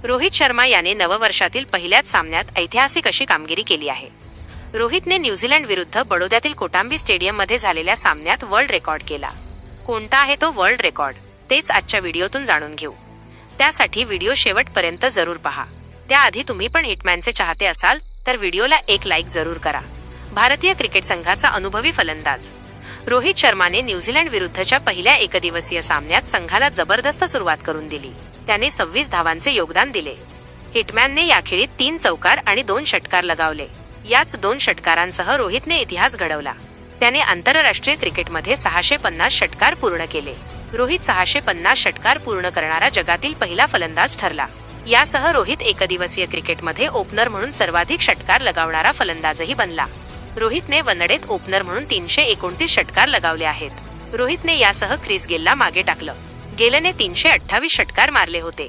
रोहित शर्मा याने नववर्षातील पहिल्याच सामन्यात ऐतिहासिक अशी कामगिरी केली आहे. रोहितने न्यूझीलंड विरुद्ध बडोद्यातील कोटांबी स्टेडियममध्ये झालेल्या सामन्यात वर्ल्ड रेकॉर्ड केला. कोणता आहे तो वर्ल्ड रेकॉर्ड, तेच आजच्या व्हिडिओतून जाणून घेऊ. त्यासाठी व्हिडिओ शेवटपर्यंत जरूर पहा. त्याआधी तुम्ही पण हिटमॅनचे चाहते असाल तर व्हिडिओला एक लाईक जरूर करा. भारतीय क्रिकेट संघाचा अनुभवी फलंदाज रोहित शर्माने न्यूझीलंड विरुद्धच्या पहिल्या एकदिवसीय सामन्यात संघाला जबरदस्त सुरुवात करून दिली. त्याने 26 धावांचे योगदान दिले. हिटमॅनने या खेळीत 3 चौकार आणि 2 षटकार लगावले. याच 2 षटकारांसह रोहितने इतिहास घडवला. त्याने आंतरराष्ट्रीय क्रिकेटमध्ये 650 षटकार पूर्ण केले. रोहित 650 षटकार पूर्ण करणारा जगातील पहिला फलंदाज ठरला. यासह रोहित एकदिवसीय क्रिकेटमध्ये ओपनर म्हणून सर्वाधिक षटकार लगावणारा फलंदाजही बनला. रोहितने वनडेत ओपनर म्हणून 329 षटकार लगावले आहेत. रोहितने यासह क्रिस गेलला मागे टाकलं. गेलने 328 षटकार मारले होते.